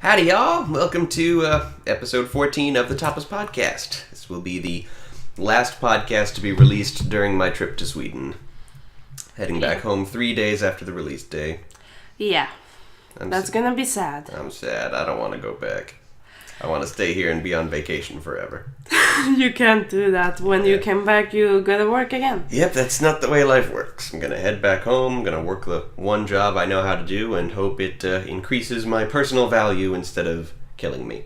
Howdy, y'all. Welcome to episode 14 of the TAPAS podcast. This will be the last podcast to be released during my trip to Sweden. Heading back home 3 days after the release day. Yeah, that's gonna be sad. I'm sad. I don't want to go back. I want to stay here and be on vacation forever. You can't do that. When you come back, you gotta work again. Yep, that's not the way life works. I'm gonna head back home, I'm gonna work the one job I know how to do, and hope it increases my personal value instead of killing me.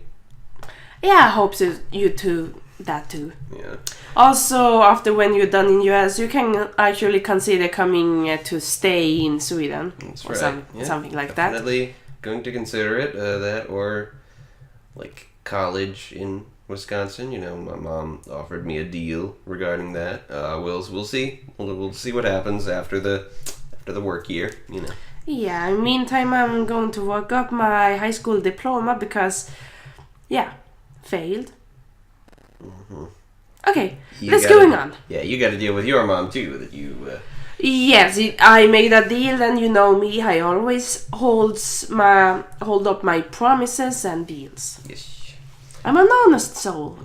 Yeah, I hope so. You too. That too. Yeah. Also, after when you're done in US, you can actually consider coming to stay in Sweden. That's or right. something like that. Definitely going to consider it, that or like college in Wisconsin. You know, my mom offered me a deal regarding that. We'll see. We'll see what happens after the work year. You know. Yeah. In the meantime, I'm going to work up my high school diploma because, failed. Mm-hmm. Okay, let's going on. Yeah, you got to deal with your mom too. That you. Yes, I made a deal, and you know me. I always hold up my promises and deals. Yes. I'm an honest soul.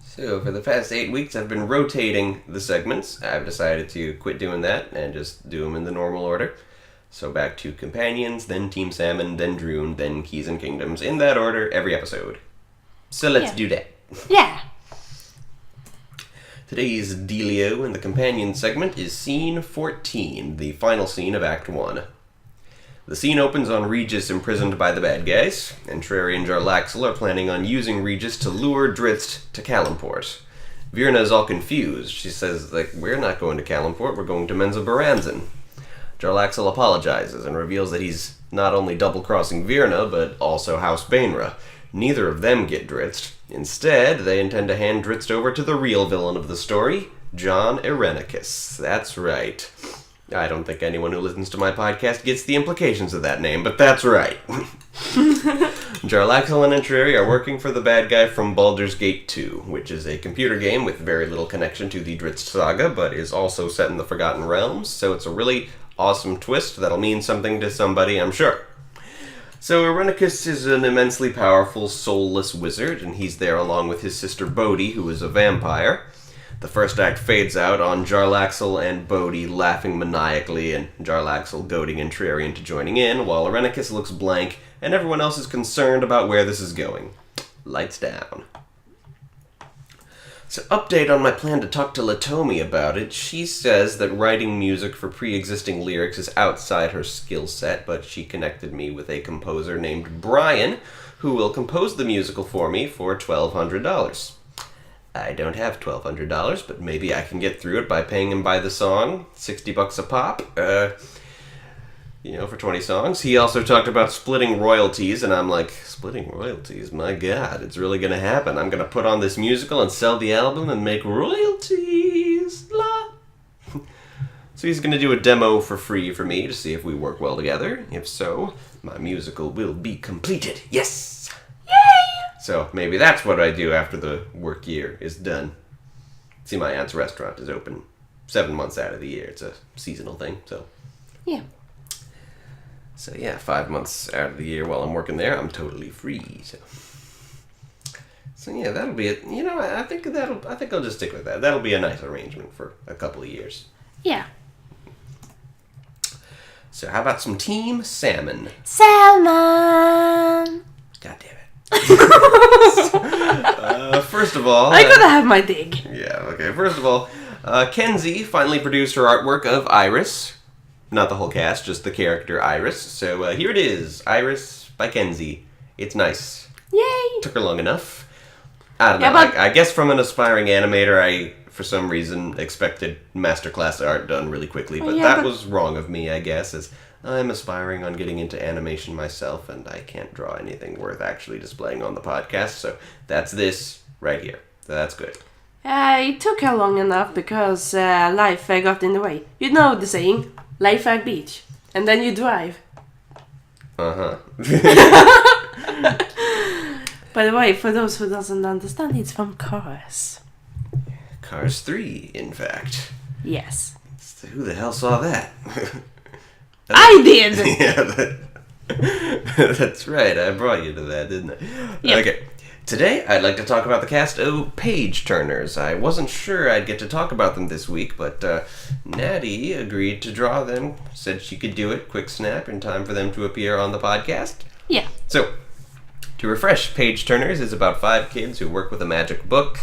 So for the past 8 weeks, I've been rotating the segments. I've decided to quit doing that and just do them in the normal order. So back to Companions, then Team Salmon, then Droon, then Keys and Kingdoms, in that order every episode. So let's do that. Yeah. Today's dealio in the Companion segment is Scene 14, the final scene of Act 1. The scene opens on Regis imprisoned by the bad guys, and Trary and Jarlaxle are planning on using Regis to lure Drizzt to Kalimport. Virna is all confused. She says, we're not going to Kalimport, we're going to Menzoberranzan. Jarlaxle apologizes and reveals that he's not only double-crossing Virna, but also House Bainra. Neither of them get Drizzt. Instead, they intend to hand Drizzt over to the real villain of the story, John Irenicus. That's right. I don't think anyone who listens to my podcast gets the implications of that name, but that's right. Jarlaxle and Trary are working for the bad guy from Baldur's Gate 2, which is a computer game with very little connection to the Drizzt saga, but is also set in the Forgotten Realms, so it's a really awesome twist that'll mean something to somebody, I'm sure. So Irenicus is an immensely powerful, soulless wizard, and he's there along with his sister Bodhi, who is a vampire. The first act fades out on Jarlaxle and Bodhi laughing maniacally, and Jarlaxle goading Trary into joining in, while Irenicus looks blank, and everyone else is concerned about where this is going. Lights down. So, update on my plan to talk to Latomi about it. She says that writing music for pre-existing lyrics is outside her skill set, but she connected me with a composer named Brian, who will compose the musical for me for $1,200. I don't have $1,200, but maybe I can get through it by paying him by the song, $60 a pop, for 20 songs. He also talked about splitting royalties, and I'm like, splitting royalties? My God, it's really going to happen. I'm going to put on this musical and sell the album and make royalties. La. So he's going to do a demo for free for me to see if we work well together. If so, my musical will be completed. Yes! Yay! So maybe that's what I do after the work year is done. See, my aunt's restaurant is open 7 months out of the year. It's a seasonal thing, so... Yeah. So yeah, 5 months out of the year while I'm working there, I'm totally free. So yeah, that'll be it. I think I'll just stick with that. That'll be a nice arrangement for a couple of years. Yeah. So how about some Team Salmon? Salmon. God damn it. First of all, I gotta have my dig. Yeah. Okay. First of all, Kenzie finally produced her artwork of Iris. Not the whole cast, just the character Iris. So here it is, Iris by Kenzie. It's nice. Yay! Took her long enough. I don't know. I guess from an aspiring animator, I, for some reason, expected masterclass art done really quickly. But that was wrong of me, I guess, as I'm aspiring on getting into animation myself, and I can't draw anything worth actually displaying on the podcast. So that's this right here. So that's good. It took her long enough because life got in the way. You know the saying, life at beach. And then you drive. Uh-huh. By the way, for those who doesn't understand, it's from Cars. Cars 3, in fact. Yes. Who the hell saw that? I did! Yeah, That's right, I brought you to that, didn't I? Yep. Okay. Today, I'd like to talk about the cast of Page Turners. I wasn't sure I'd get to talk about them this week, but Natty agreed to draw them, said she could do it, quick snap, in time for them to appear on the podcast. Yeah. So, to refresh, Page Turners is about 5 kids who work with a magic book.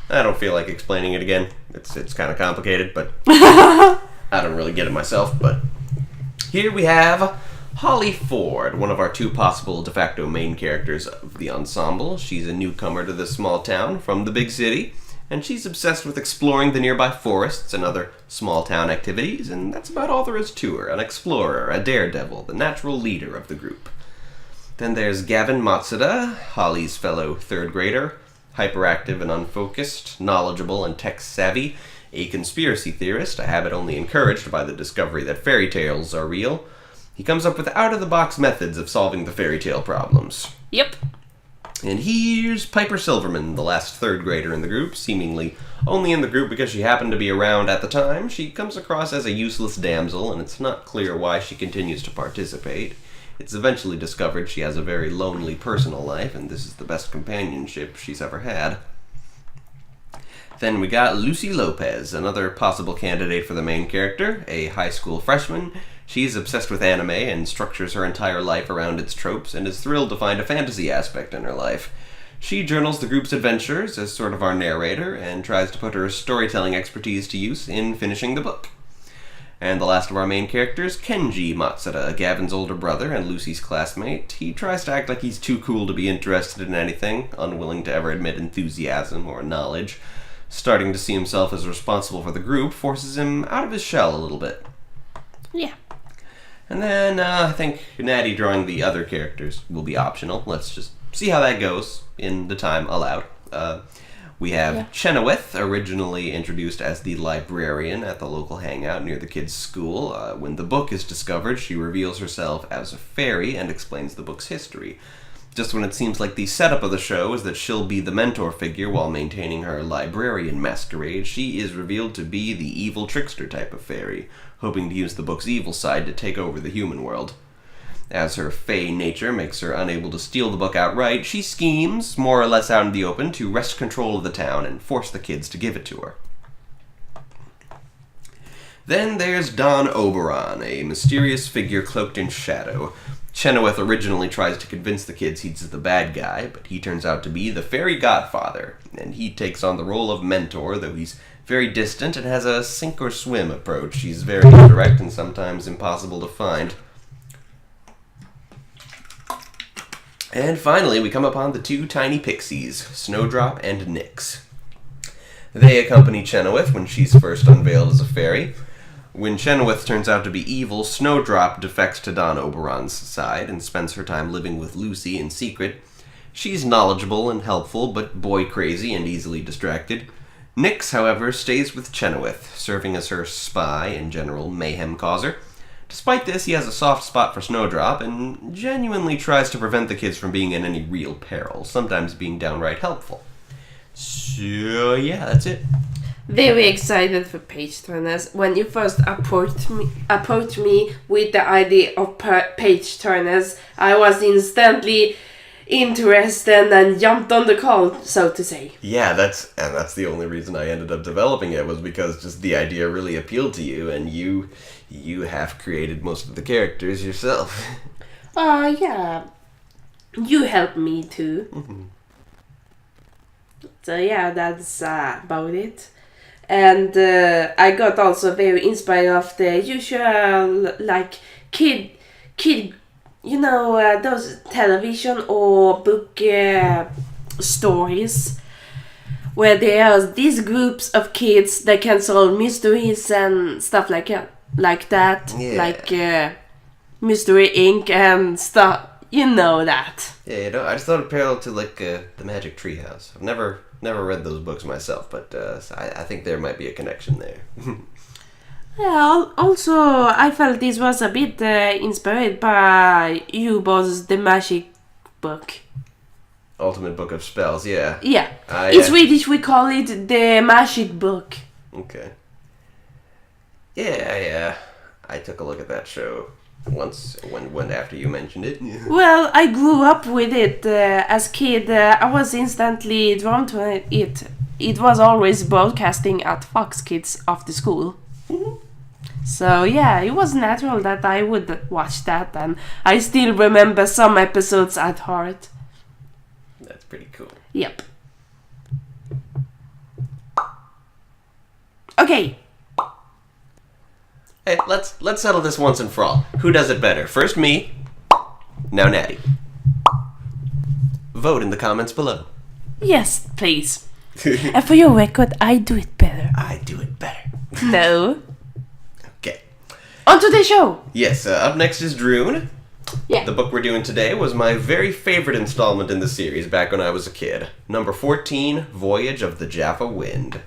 I don't feel like explaining it again. It's kind of complicated, but I don't really get it myself. But here we have Holly Ford, one of our 2 possible de facto main characters of the ensemble. She's a newcomer to this small town from the big city, and she's obsessed with exploring the nearby forests and other small town activities, and that's about all there is to her. An explorer, a daredevil, the natural leader of the group. Then there's Gavin Matsuda, Holly's fellow 3rd grader, hyperactive and unfocused, knowledgeable and tech-savvy, a conspiracy theorist, a habit only encouraged by the discovery that fairy tales are real. He comes up with out-of-the-box methods of solving the fairy tale problems. Yep. And here's Piper Silverman, the last 3rd grader in the group, seemingly only in the group because she happened to be around at the time. She comes across as a useless damsel, and it's not clear why she continues to participate. It's eventually discovered she has a very lonely personal life, and this is the best companionship she's ever had. Then we got Lucy Lopez, another possible candidate for the main character, a high school freshman. She's obsessed with anime and structures her entire life around its tropes and is thrilled to find a fantasy aspect in her life. She journals the group's adventures as sort of our narrator and tries to put her storytelling expertise to use in finishing the book. And the last of our main characters, Kenji Matsuda, Gavin's older brother and Lucy's classmate. He tries to act like he's too cool to be interested in anything, unwilling to ever admit enthusiasm or knowledge. Starting to see himself as responsible for the group forces him out of his shell a little bit. Yeah. And then I think Natty drawing the other characters will be optional. Let's just see how that goes in the time allowed. We have Chenoweth, originally introduced as the librarian at the local hangout near the kids' school. When the book is discovered, she reveals herself as a fairy and explains the book's history. Just when it seems like the setup of the show is that she'll be the mentor figure while maintaining her librarian masquerade, she is revealed to be the evil trickster type of fairy, hoping to use the book's evil side to take over the human world. As her fey nature makes her unable to steal the book outright, she schemes, more or less out in the open, to wrest control of the town and force the kids to give it to her. Then there's Don Oberon, a mysterious figure cloaked in shadow. Chenoweth originally tries to convince the kids he's the bad guy, but he turns out to be the fairy godfather, and he takes on the role of mentor, though he's very distant and has a sink-or-swim approach. He's very indirect and sometimes impossible to find. And finally, we come upon the 2 tiny pixies, Snowdrop and Nyx. They accompany Chenoweth when she's first unveiled as a fairy. When Chenoweth turns out to be evil, Snowdrop defects to Don Oberon's side and spends her time living with Lucy in secret. She's knowledgeable and helpful, but boy-crazy and easily distracted. Nyx, however, stays with Chenoweth, serving as her spy and general mayhem causer. Despite this, he has a soft spot for Snowdrop and genuinely tries to prevent the kids from being in any real peril, sometimes being downright helpful. So, yeah, that's it. Very excited for Page Turners. When you first approached me with the idea of Page Turners, I was instantly interested and jumped on the call, so to say. Yeah, that's the only reason I ended up developing it, was because just the idea really appealed to you, and you have created most of the characters yourself. Yeah. You helped me too. Mm-hmm. So yeah, that's about it. And I got also very inspired of the usual, like, kid, those television or book stories where there are these groups of kids that can solve mysteries and stuff like that, Yeah. like Mystery Inc. and stuff. You know that. Yeah, I just thought it parallel to like the Magic Treehouse. I've never read those books myself, but I think there might be a connection there. Yeah, also, I felt this was a bit inspired by Hugo's The Magic Book. Ultimate Book of Spells, yeah. Yeah. In Swedish we call it The Magic Book. Okay. Yeah, I took a look at that show when after you mentioned it. Well, I grew up with it as a kid. I was instantly drawn to it. It was always broadcasting at Fox Kids after school. So yeah, it was natural that I would watch that, and I still remember some episodes at heart. That's pretty cool. Yep. Okay. Hey, let's settle this once and for all. Who does it better? First me, now Natty. Vote in the comments below. Yes, please. And for your record, I do it better. I do it better. No. Okay. On to the show. Yes, up next is Droon. Yeah. The book we're doing today was my very favorite installment in the series back when I was a kid. Number 14, Voyage of the Jaffa Wind.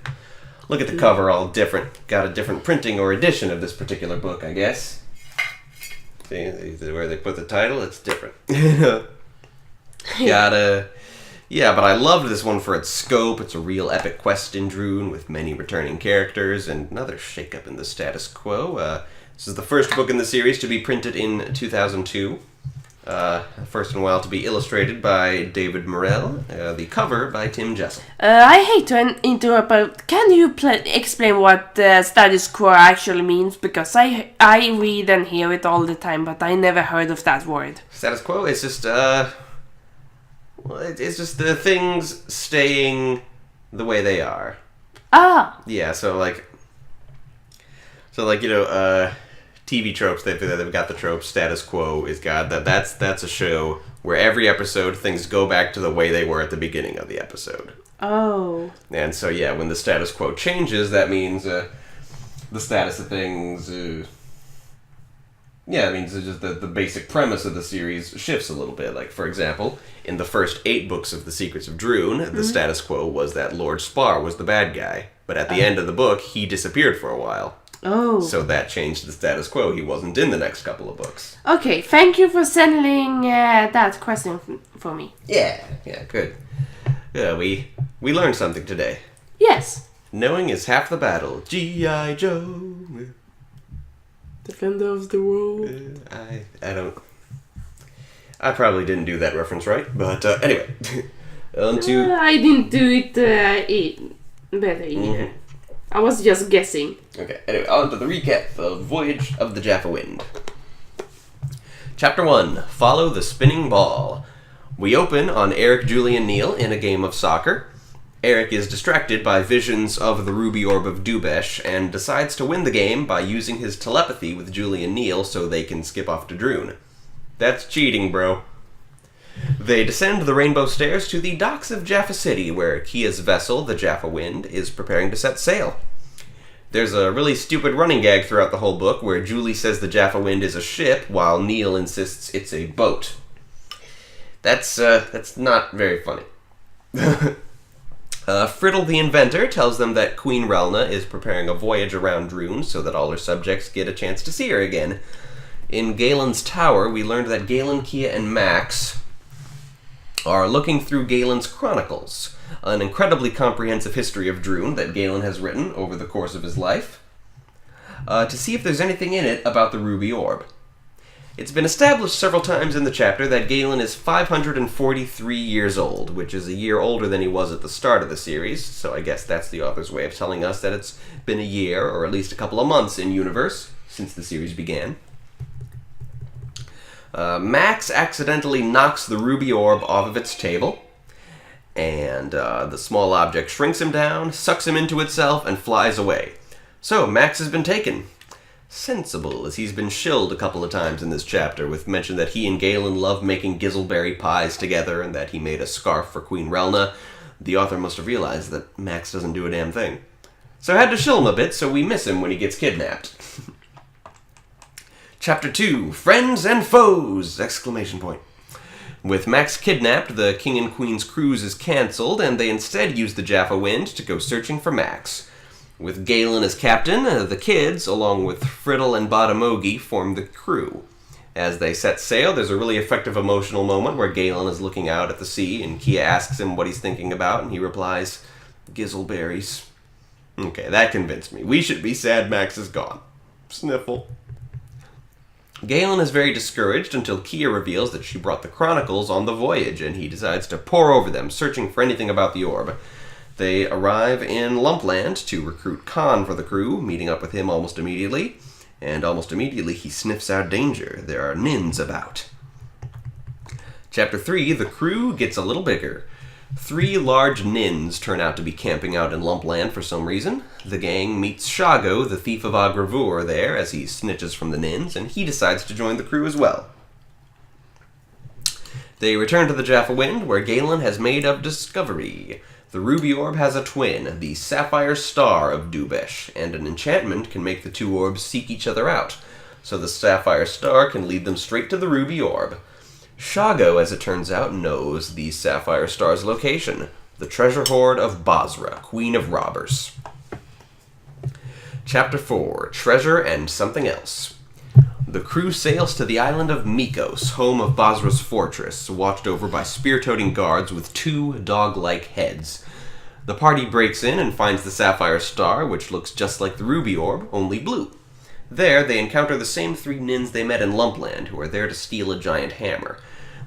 Look at the cover, all different. Got a different printing or edition of this particular book, I guess. See, where they put the title, it's different. Yeah, but I loved this one for its scope. It's a real epic quest in Droon with many returning characters and another shakeup in the status quo. This is the first book in the series to be printed in 2002. First in a while to be illustrated by David Morrell. The cover by Tim Jessel. I hate to interrupt, but can you explain what status quo actually means? Because I read and hear it all the time, but I never heard of that word. Status quo is just, it's just the things staying the way they are. Ah! Yeah, so TV tropes, they've got the trope, status quo is God. That's a show where every episode things go back to the way they were at the beginning of the episode. Oh. And so, yeah, when the status quo changes, that means the status of things... it means just the basic premise of the series shifts a little bit. Like, for example, in the first 8 books of The Secrets of Droon, the status quo was that Lord Spar was the bad guy. But at the end of the book, he disappeared for a while. Oh. So that changed the status quo. He wasn't in the next couple of books. Okay, thank you for settling that question for me. Yeah, good. Yeah, we learned something today. Yes. Knowing is half the battle. G.I. Joe. Defender of the world. I probably didn't do that reference right, but anyway. I didn't do it better either. I was just guessing. Okay, anyway, on to the recap of Voyage of the Jaffa Wind. Chapter 1, Follow the Spinning Ball. We open on Eric, Julie, and Neil in a game of soccer. Eric is distracted by visions of the ruby orb of Dubesh and decides to win the game by using his telepathy with Julie and Neil so they can skip off to Droon. That's cheating, bro. They descend the rainbow stairs to the docks of Jaffa City, where Kia's vessel, the Jaffa Wind, is preparing to set sail. There's a really stupid running gag throughout the whole book where Julie says the Jaffa Wind is a ship, while Neil insists it's a boat. That's not very funny. Friddle the Inventor tells them that Queen Relna is preparing a voyage around Droon so that all her subjects get a chance to see her again. In Galen's Tower, we learned that Galen, Kia, and Max are looking through Galen's Chronicles, an incredibly comprehensive history of Droon that Galen has written over the course of his life, to see if there's anything in it about the Ruby Orb. It's been established several times in the chapter that Galen is 543 years old, which is a year older than he was at the start of the series, so I guess that's the author's way of telling us that it's been a year, or at least a couple of months in universe, since the series began. Max accidentally knocks the ruby orb off of its table, and the small object shrinks him down, sucks him into itself, and flies away. So, Max has been taken. Sensible, as he's been shilled a couple of times in this chapter, with mention that he and Galen love making gizzleberry pies together, and that he made a scarf for Queen Relna. The author must have realized that Max doesn't do a damn thing. So had to shill him a bit, so we miss him when he gets kidnapped. Chapter 2, Friends and Foes! Exclamation point. With Max kidnapped, the King and Queen's cruise is cancelled, and they instead use the Jaffa Wind to go searching for Max. With Galen as captain, the kids, along with Friddle and Badamogi, form the crew. As they set sail, there's a really effective emotional moment where Galen is looking out at the sea, and Kia asks him what he's thinking about, and he replies, "Gizzleberries." Okay, that convinced me. We should be sad Max is gone. Sniffle. Galen is very discouraged until Kia reveals that she brought the chronicles on the Voyage, and he decides to pore over them, searching for anything about the orb. They arrive in Lumpland to recruit Khan for the crew, meeting up with him almost immediately, and almost immediately he sniffs out danger. There are Nins about. Chapter 3, the crew gets a little bigger. 3 large Nins turn out to be camping out in Lumpland for some reason. The gang meets Shago, the thief of Agravur, there as he snitches from the Nins, and he decides to join the crew as well. They return to the Jaffa Wind, where Galen has made a discovery. The ruby orb has a twin, the sapphire star of Dubesh, and an enchantment can make the 2 orbs seek each other out, so the sapphire star can lead them straight to the ruby orb. Shago, as it turns out, knows the sapphire star's location, the treasure hoard of Basra, Queen of Robbers. Chapter 4, Treasure and Something Else. The crew sails to the island of Mikos, home of Basra's fortress, watched over by spear-toting guards with 2 dog-like heads. The party breaks in and finds the sapphire star, which looks just like the ruby orb, only blue. There, they encounter the same 3 Nins they met in Lumpland, who are there to steal a giant hammer.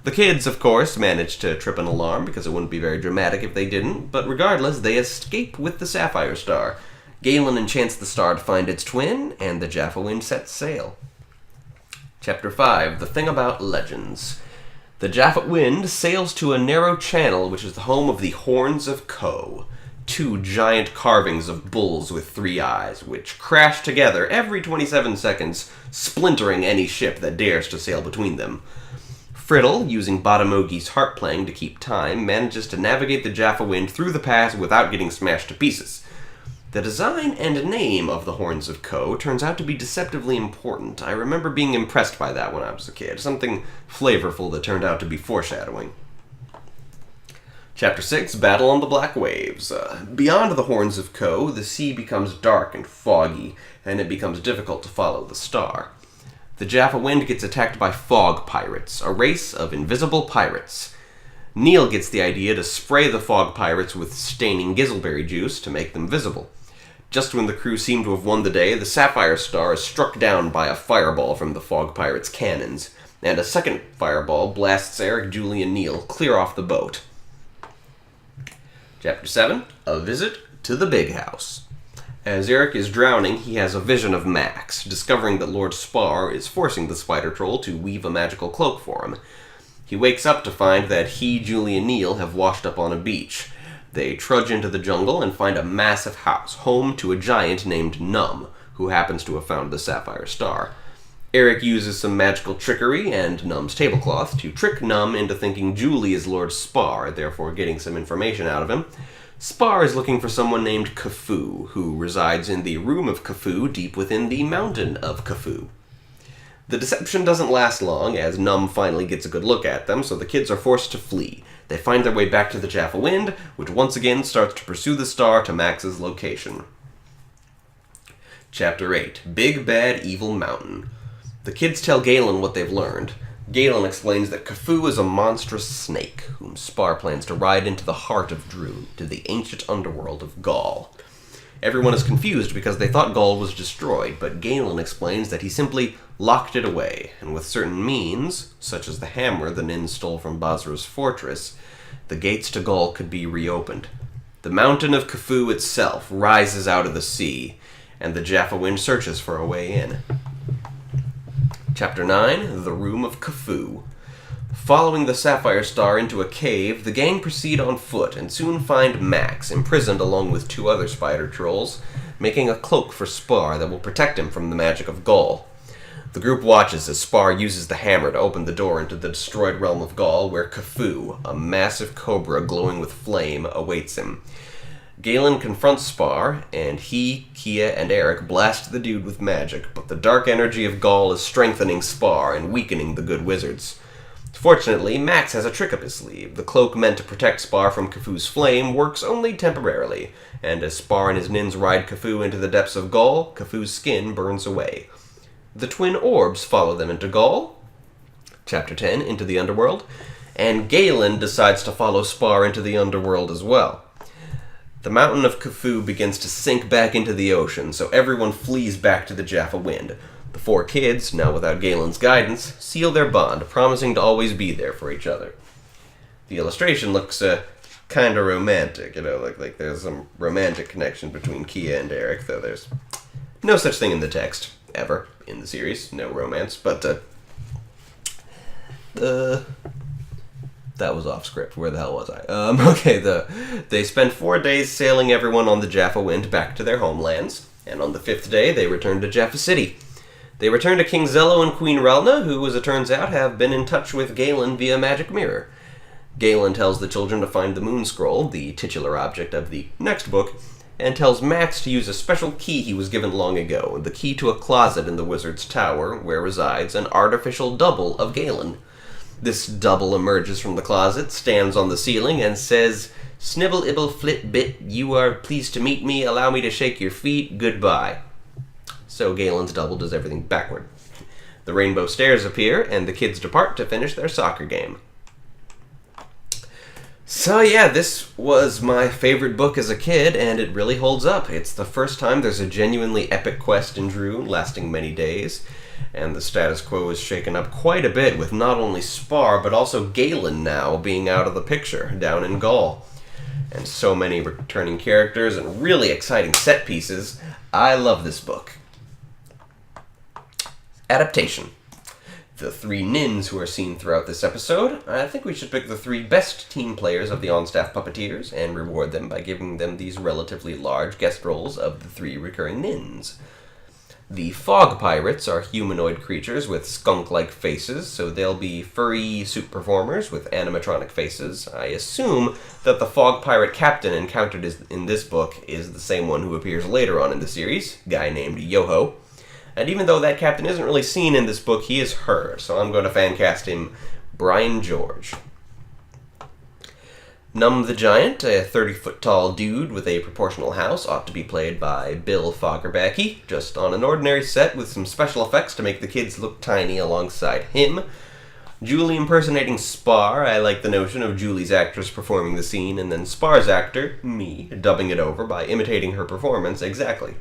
The kids, of course, manage to trip an alarm because it wouldn't be very dramatic if they didn't, but regardless, they escape with the sapphire star. Galen enchants the star to find its twin, and the Jaffa Wind sets sail. Chapter 5, The Thing About Legends. The Jaffa Wind sails to a narrow channel which is the home of the Horns of Ko, 2 giant carvings of bulls with 3 eyes, which crash together every 27 seconds, splintering any ship that dares to sail between them. Friddle, using Batamogi's harp playing to keep time, manages to navigate the Jaffa Wind through the pass without getting smashed to pieces. The design and name of the Horns of Ko turns out to be deceptively important. I remember being impressed by that when I was a kid, something flavorful that turned out to be foreshadowing. Chapter 6, Battle on the Black Waves. Beyond the Horns of Ko, the sea becomes dark and foggy, and it becomes difficult to follow the star. The Jaffa Wind gets attacked by fog pirates, a race of invisible pirates. Neil gets the idea to spray the fog pirates with staining gizzleberry juice to make them visible. Just when the crew seem to have won the day, the sapphire star is struck down by a fireball from the fog pirates' cannons, and a second fireball blasts Eric, Julie, and Neil clear off the boat. Chapter 7, A Visit to the Big House. As Eric is drowning, he has a vision of Max, discovering that Lord Spar is forcing the spider troll to weave a magical cloak for him. He wakes up to find that he, Julie, and Neil have washed up on a beach. They trudge into the jungle and find a massive house, home to a giant named Num, who happens to have found the sapphire star. Eric uses some magical trickery and Num's tablecloth to trick Num into thinking Julie is Lord Spar, therefore getting some information out of him. Spar is looking for someone named Khufu, who resides in the room of Khufu deep within the mountain of Khufu. The deception doesn't last long, as Num finally gets a good look at them, so the kids are forced to flee. They find their way back to the Jaffa Wind, which once again starts to pursue the star to Max's location. Chapter 8, Big Bad Evil Mountain. The kids tell Galen what they've learned. Galen explains that Khufu is a monstrous snake, whom Spar plans to ride into the heart of Droon, to the ancient underworld of Gaul. Everyone is confused because they thought Gaul was destroyed, but Galen explains that he simply locked it away, and with certain means, such as the hammer the Nin stole from Basra's fortress, the gates to Gaul could be reopened. The mountain of Khufu itself rises out of the sea, and the Jaffa Wind searches for a way in. Chapter 9, The Room of Khufu. Following the sapphire star into a cave, the gang proceed on foot and soon find Max imprisoned along with 2 other spider trolls, making a cloak for Spar that will protect him from the magic of Gaul. The group watches as Spar uses the hammer to open the door into the destroyed realm of Gaul, where Khufu, a massive cobra glowing with flame, awaits him. Galen confronts Spar, and he, Kia, and Eric blast the dude with magic, but the dark energy of Gaul is strengthening Spar and weakening the good wizards. Fortunately, Max has a trick up his sleeve. The cloak meant to protect Spar from Khufu's flame works only temporarily, and as Spar and his Nins ride Khufu into the depths of Gaul, Khufu's skin burns away. The twin orbs follow them into Gaul, Chapter 10, Into the Underworld, and Galen decides to follow Spar into the underworld as well. The mountain of Khufu begins to sink back into the ocean, so everyone flees back to the Jaffa Wind. The four kids, now without Galen's guidance, seal their bond, promising to always be there for each other. The illustration looks kind of romantic, like there's some romantic connection between Kia and Eric, though there's no such thing in the text, ever, in the series. No romance, but, that was off script. Where the hell was I? They spent 4 days sailing everyone on the Jaffa wind back to their homelands, and on the 5th day, they returned to Jaffa City. They returned to King Zello and Queen Relna, who, as it turns out, have been in touch with Galen via magic mirror. Galen tells the children to find the moon scroll, the titular object of the next book, and tells Max to use a special key he was given long ago, the key to a closet in the wizard's tower, where resides an artificial double of Galen. This double emerges from the closet, stands on the ceiling, and says, "Snibble, ibble, flit, bit, you are pleased to meet me, allow me to shake your feet, goodbye." So Galen's double does everything backward. The rainbow stairs appear, and the kids depart to finish their soccer game. So yeah, this was my favorite book as a kid, and it really holds up. It's the first time there's a genuinely epic quest in Droon, lasting many days, and the status quo is shaken up quite a bit, with not only Spar, but also Galen now being out of the picture, down in Gaul. And so many returning characters and really exciting set pieces. I love this book. Adaptation. The 3 nins who are seen throughout this episode, I think we should pick the 3 best team players of the on-staff puppeteers and reward them by giving them these relatively large guest roles of the 3 recurring nins. The fog pirates are humanoid creatures with skunk-like faces, so they'll be furry suit performers with animatronic faces. I assume that the fog pirate captain encountered in this book is the same one who appears later on in the series, a guy named Yoho. And even though that captain isn't really seen in this book, he is heard, so I'm going to fan cast him Brian George. Num the Giant, a 30-foot-tall dude with a proportional house, ought to be played by Bill Foggerbacky, just on an ordinary set with some special effects to make the kids look tiny alongside him. Julie impersonating Spar, I like the notion of Julie's actress performing the scene, and then Spar's actor, me, dubbing it over by imitating her performance exactly.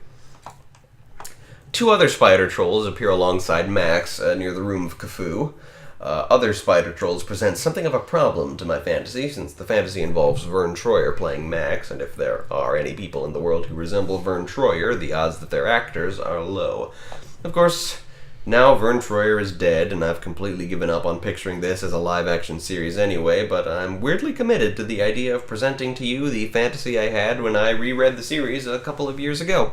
2 other spider trolls appear alongside Max near the Room of Khufu. Other spider trolls present something of a problem to my fantasy, since the fantasy involves Vern Troyer playing Max, and if there are any people in the world who resemble Vern Troyer, the odds that they're actors are low. Of course, now Vern Troyer is dead, and I've completely given up on picturing this as a live-action series anyway, but I'm weirdly committed to the idea of presenting to you the fantasy I had when I reread the series a couple of years ago.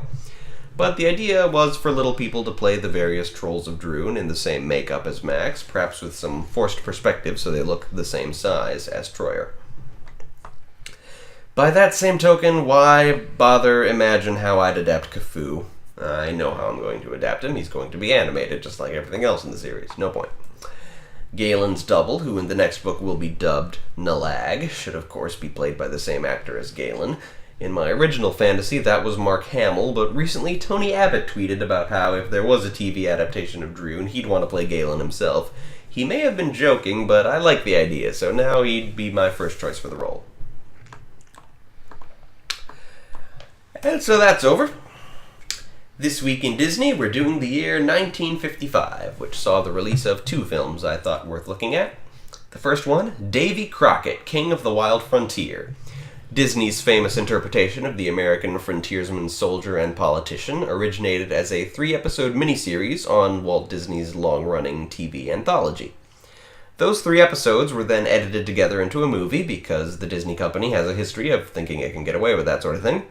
But the idea was for little people to play the various trolls of Droon in the same makeup as Max, perhaps with some forced perspective so they look the same size as Troyer. By that same token, why bother imagine how I'd adapt Khufu? I know how I'm going to adapt him. He's going to be animated, just like everything else in the series. No point. Galen's double, who in the next book will be dubbed Nalag, should of course be played by the same actor as Galen. In my original fantasy, that was Mark Hamill, but recently Tony Abbott tweeted about how if there was a TV adaptation of Droon, he'd want to play Galen himself. He may have been joking, but I like the idea, so now he'd be my first choice for the role. And so that's over. This week in Disney, we're doing the year 1955, which saw the release of 2 films I thought worth looking at. The first one, Davy Crockett, King of the Wild Frontier. Disney's famous interpretation of the American frontiersman, soldier, and politician originated as a 3-episode miniseries on Walt Disney's long-running TV anthology. Those 3 episodes were then edited together into a movie because the Disney company has a history of thinking it can get away with that sort of thing.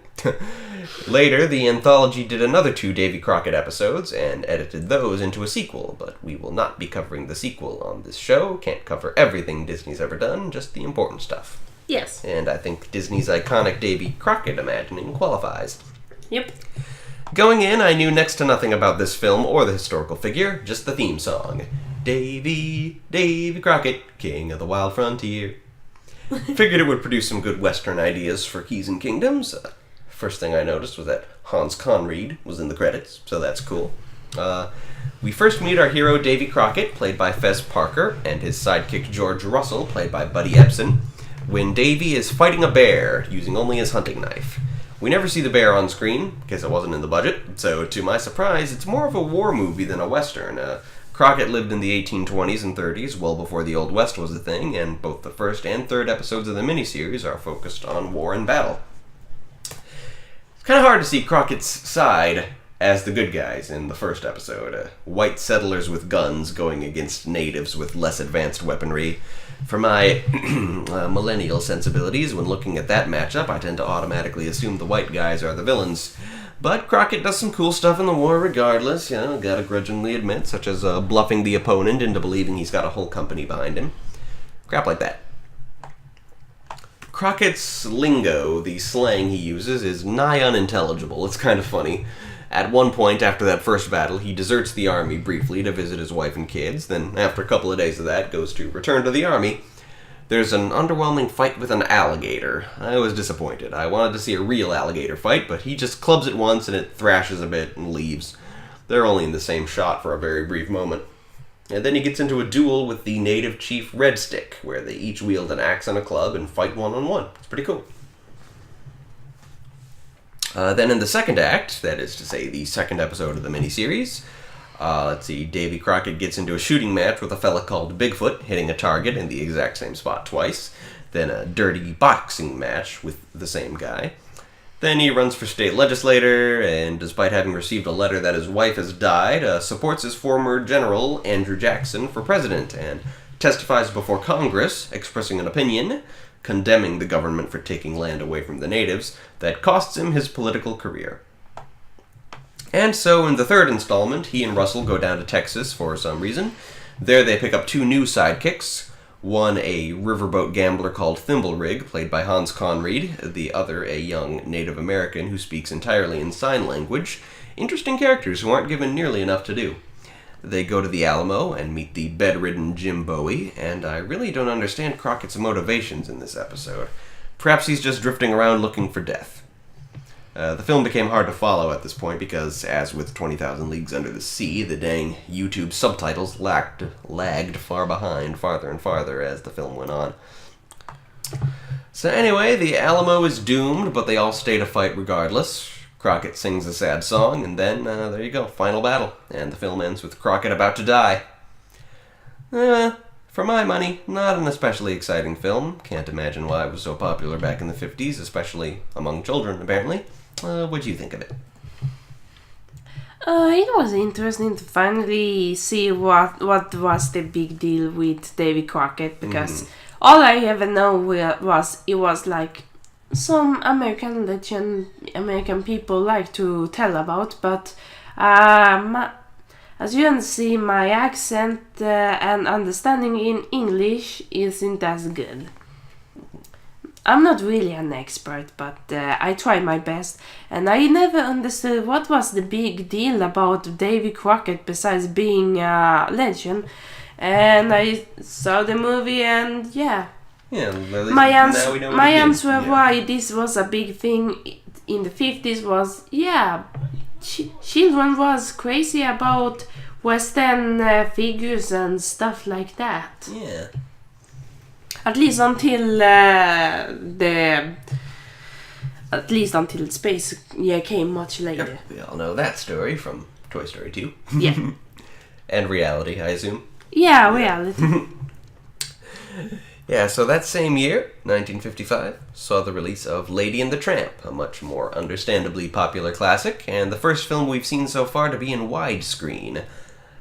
Later, the anthology did another 2 Davy Crockett episodes and edited those into a sequel, but we will not be covering the sequel on this show. Can't cover everything Disney's ever done, just the important stuff. Yes. And I think Disney's iconic Davy Crockett imagining qualifies. Yep. Going in, I knew next to nothing about this film or the historical figure, just the theme song. Davy, Davy Crockett, King of the Wild Frontier. Figured it would produce some good Western ideas for Keys and Kingdoms. First thing I noticed was that Hans Conried was in the credits, so that's cool. We first meet our hero Davy Crockett, played by Fez Parker, and his sidekick George Russell, played by Buddy Ebsen, when Davy is fighting a bear using only his hunting knife. We never see the bear on screen, because it wasn't in the budget, so to my surprise, it's more of a war movie than a western. Crockett lived in the 1820s and 30s, well before the Old West was a thing, and both the first and third episodes of the miniseries are focused on war and battle. It's kind of hard to see Crockett's side as the good guys in the first episode. White settlers with guns going against natives with less advanced weaponry. For my millennial sensibilities, when looking at that matchup, I tend to automatically assume the white guys are the villains. But Crockett does some cool stuff in the war regardless, gotta grudgingly admit, such as bluffing the opponent into believing he's got a whole company behind him. Crap like that. Crockett's lingo, the slang he uses, is nigh unintelligible. It's kind of funny. At one point after that first battle, he deserts the army briefly to visit his wife and kids, then after a couple of days of that, goes to return to the army. There's an underwhelming fight with an alligator. I was disappointed. I wanted to see a real alligator fight, but he just clubs it once and it thrashes a bit and leaves. They're only in the same shot for a very brief moment. And then he gets into a duel with the native chief Red Stick, where they each wield an axe and a club and fight one-on-one. It's pretty cool. Then in the second act, that is to say the second episode of the miniseries, Davy Crockett gets into a shooting match with a fella called Bigfoot, hitting a target in the exact same spot twice. Then a dirty boxing match with the same guy. Then he runs for state legislator, and despite having received a letter that his wife has died, supports his former general, Andrew Jackson, for president, and testifies before Congress, expressing an opinion condemning the government for taking land away from the natives that costs him his political career. And so in the third installment, he and Russell go down to Texas for some reason. There they pick up two new sidekicks. One, a riverboat gambler called Thimblerig, played by Hans Conried. The other, a young Native American who speaks entirely in sign language. Interesting characters who aren't given nearly enough to do. They go to the Alamo and meet the bedridden Jim Bowie, and I really don't understand Crockett's motivations in this episode. Perhaps he's just drifting around looking for death. The film became hard to follow at this point because, as with 20,000 Leagues Under the Sea, the dang YouTube subtitles lagged far behind, farther and farther as the film went on. So anyway, the Alamo is doomed, but they all stay to fight regardless. Crockett sings a sad song, and then, there you go, final battle. And the film ends with Crockett about to die. For my money, not an especially exciting film. Can't imagine why it was so popular back in the 50s, especially among children, apparently. What do you think of it? It was interesting to finally see what was the big deal with Davy Crockett, because all I ever know was it was like some American legend American people like to tell about, but as you can see, my accent and understanding in English isn't as good. I'm not really an expert, but I try my best, and I never understood what was the big deal about Davy Crockett besides being a legend. And I saw the movie, and yeah. Yeah, My my answer why this was a big thing in the 50s was, children was crazy about Western figures and stuff like that. Yeah. At least until space came much later. Yep, we all know that story from Toy Story 2. Yeah. And reality, I assume. Yeah, reality. Yeah, so that same year, 1955, saw the release of Lady and the Tramp, a much more understandably popular classic, and the first film we've seen so far to be in widescreen.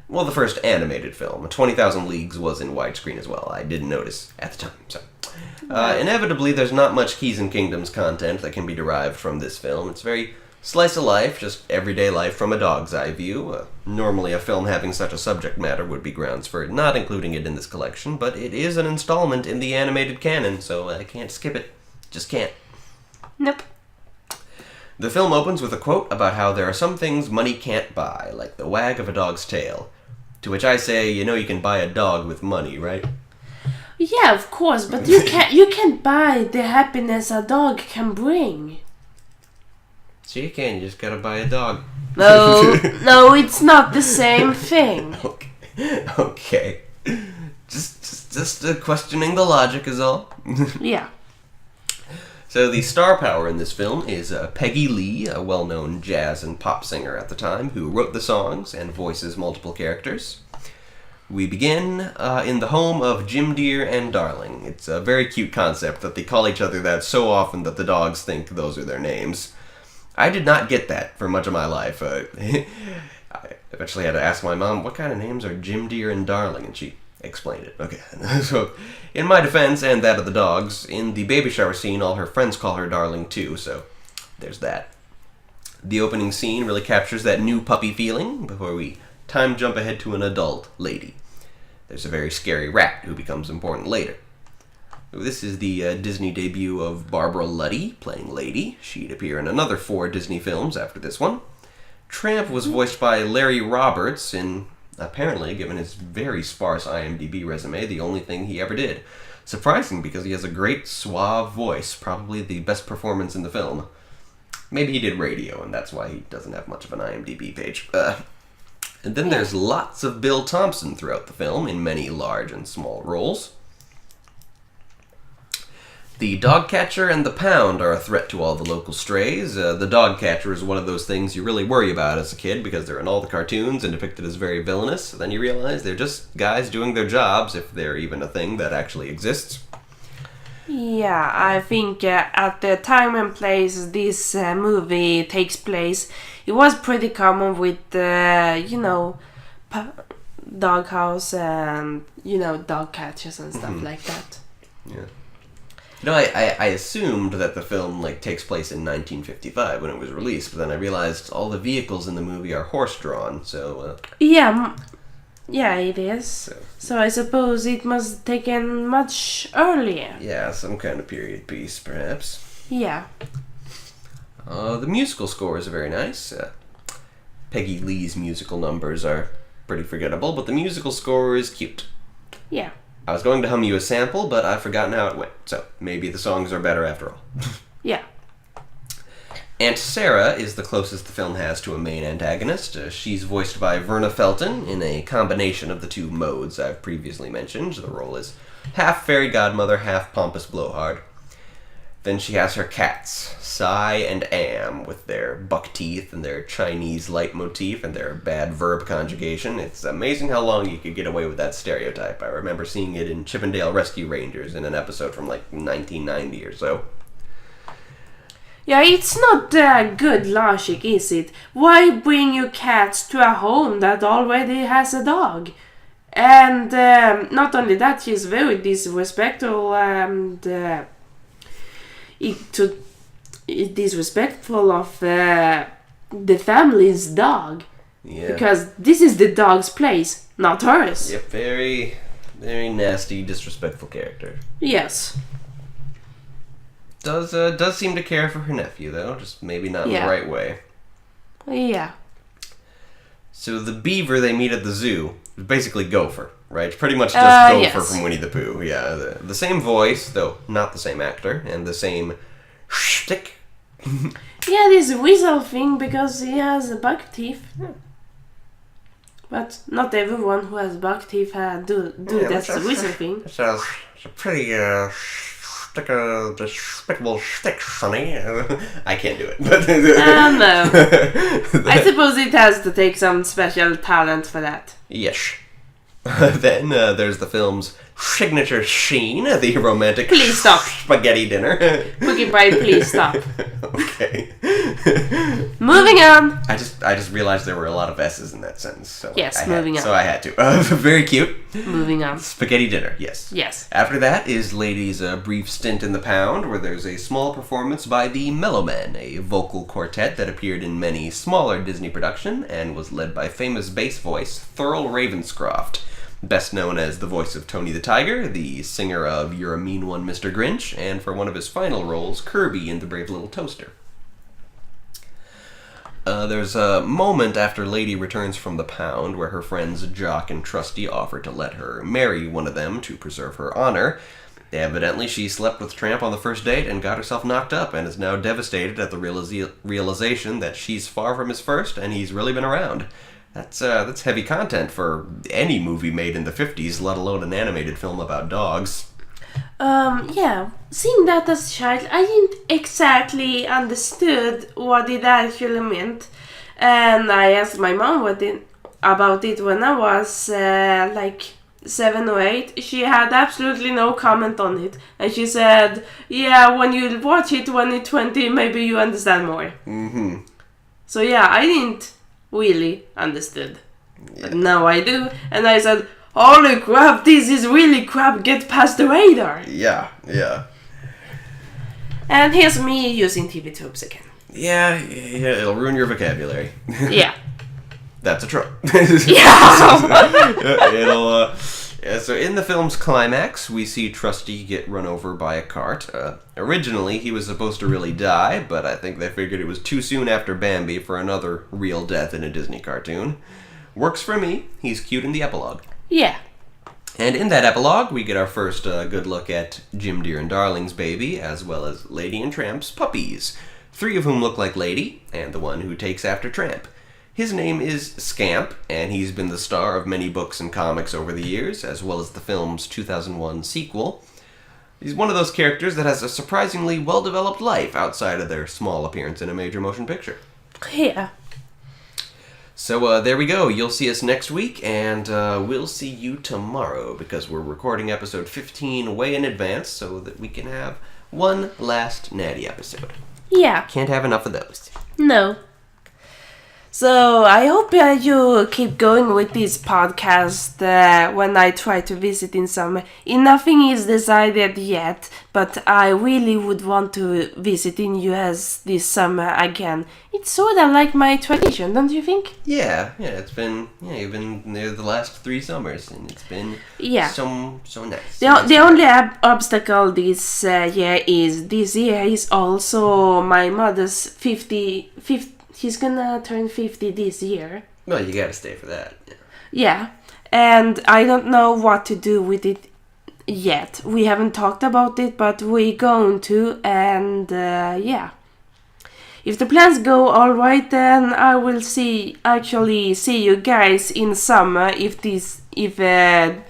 Well, the first animated film. 20,000 Leagues was in widescreen as well. I didn't notice at the time, so. Inevitably, there's not much Keys and Kingdoms content that can be derived from this film. It's very slice of life, just everyday life from a dog's eye view. Normally, a film having such a subject matter would be grounds for not including it in this collection, but it is an installment in the animated canon, so I can't skip it. Just can't. Nope. The film opens with a quote about how there are some things money can't buy, like the wag of a dog's tail. To which I say, you can buy a dog with money, right? Yeah, of course, but you can't buy the happiness a dog can bring. So you can, you just gotta buy a dog. No, it's not the same thing. Okay. Just questioning the logic is all. Yeah. So the star power in this film is Peggy Lee, a well-known jazz and pop singer at the time, who wrote the songs and voices multiple characters. We begin in the home of Jim Deere and Darling. It's a very cute concept that they call each other that so often that the dogs think those are their names. I did not get that for much of my life. I eventually had to ask my mom, what kind of names are Jim Deere and Darling? And she explained it. Okay. So, in my defense and that of the dogs, in the baby shower scene, all her friends call her Darling too, so there's that. The opening scene really captures that new puppy feeling before we time jump ahead to an adult lady. There's a very scary rat who becomes important later. This is the Disney debut of Barbara Luddy playing Lady. She'd appear in another 4 Disney films after this one. Tramp was voiced by Larry Roberts in, apparently, given his very sparse IMDb resume, the only thing he ever did. Surprising because he has a great suave voice, probably the best performance in the film. Maybe he did radio and that's why he doesn't have much of an IMDb page. And then there's lots of Bill Thompson throughout the film in many large and small roles. The dog catcher and the pound are a threat to all the local strays. The dog catcher is one of those things you really worry about as a kid because they're in all the cartoons and depicted as very villainous. Then you realize they're just guys doing their jobs, if they're even a thing that actually exists. Yeah, I think at the time and place this movie takes place, it was pretty common with, doghouse and, dog catchers and stuff like that. Yeah. I assumed that the film takes place in 1955 when it was released, but then I realized all the vehicles in the movie are horse-drawn, so... Yeah, it is. So I suppose it must have taken much earlier. Yeah, some kind of period piece, perhaps. Yeah. The musical scores are very nice. Peggy Lee's musical numbers are pretty forgettable, but the musical score is cute. Yeah. I was going to hum you a sample, but I've forgotten how it went, so maybe the songs are better after all. Yeah. Aunt Sarah is the closest the film has to a main antagonist. She's voiced by Verna Felton in a combination of the 2 modes I've previously mentioned. The role is half fairy godmother, half pompous blowhard. Then she has her cats, Sai and Am, with their buck teeth and their Chinese leitmotif and their bad verb conjugation. It's amazing how long you could get away with that stereotype. I remember seeing it in Chippendale Rescue Rangers in an episode from 1990 or so. Yeah, it's not good logic, is it? Why bring your cats to a home that already has a dog? And not only that, she's very disrespectful and disrespectful of the family's dog. Yeah. Because this is the dog's place, not hers. Yep, very, very nasty, disrespectful character. Yes. Does seem to care for her nephew, though, just maybe not in the right way. Yeah. So the beaver they meet at the zoo is basically Gopher, right? It's pretty much just Gopher from Winnie the Pooh. Yeah, the same voice, though not the same actor, and the same shtick. Yeah, this weasel thing because he has buck teeth. Yeah. But not everyone who has buck teeth do that weasel thing. It's a pretty despicable shtick, Sonny. I can't do it. No. I suppose it has to take some special talent for that. Yes. Then there's the film's signature scene, the romantic please stop. Spaghetti dinner. Cookie Pie, please stop. Okay. Moving on. I just realized there were a lot of S's in that sentence. So yes, moving on. So I had to. Very cute. Moving on. Spaghetti dinner, yes. Yes. After that is Lady's brief stint in the Pound, where there's a small performance by the Mellowmen, a vocal quartet that appeared in many smaller Disney production and was led by famous bass voice Thurl Ravenscroft, best known as the voice of Tony the Tiger, the singer of You're a Mean One, Mr. Grinch, and for one of his final roles, Kirby in The Brave Little Toaster. There's a moment after Lady returns from the Pound where her friends Jock and Trusty offer to let her marry one of them to preserve her honor. Evidently, she slept with Tramp on the first date and got herself knocked up and is now devastated at the realization that she's far from his first and he's really been around. That's heavy content for any movie made in the 50s, let alone an animated film about dogs. Yeah, seeing that as a child, I didn't exactly understood what it actually meant. And I asked my mom about it when I was like 7 or 8. She had absolutely no comment on it. And she said, yeah, when you watch it when you're 20, maybe you understand more. Mm-hmm. So yeah, I didn't really understood. But now I do. And I said, holy crap, this is really crap, get past the radar. Yeah. And here's me using TV tropes again. Yeah, it'll ruin your vocabulary. Yeah. That's a trope. Yeah. It'll, so in the film's climax, we see Trusty get run over by a cart. Originally, he was supposed to really die, but I think they figured it was too soon after Bambi for another real death in a Disney cartoon. Works for me. He's cute in the epilogue. Yeah. And in that epilogue, we get our first good look at Jim Deere and Darling's baby, as well as Lady and Tramp's puppies, 3 of whom look like Lady, and the one who takes after Tramp. His name is Scamp, and he's been the star of many books and comics over the years, as well as the film's 2001 sequel. He's one of those characters that has a surprisingly well-developed life outside of their small appearance in a major motion picture. Yeah. So there we go. You'll see us next week, and we'll see you tomorrow, because we're recording episode 15 way in advance so that we can have one last Natty episode. Yeah. Can't have enough of those. No. So I hope you keep going with this podcast when I try to visit in summer. Nothing is decided yet, but I really would want to visit in US this summer again. It's sort of like my tradition, don't you think? Yeah, you've been there the last 3 summers, and it's been so nice. The only obstacle this year is also my mother's 50th. He's gonna turn 50 this year. Well, you gotta stay for that. Yeah, and I don't know what to do with it yet. We haven't talked about it, but we're going to, and yeah. If the plans go alright, then I will see you guys in summer if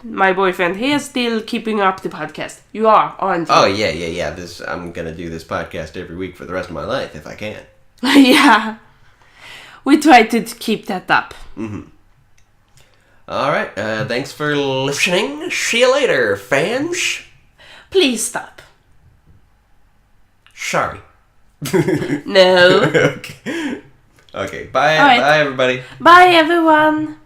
my boyfriend here is still keeping up the podcast. You are, aren't you? Oh, yeah. I'm gonna do this podcast every week for the rest of my life, if I can. Yeah. We try to keep that up. Mm-hmm. Alright, thanks for listening. See you later, fans. Please stop. Sorry. No. Okay, bye, All right. Bye everybody. Bye everyone.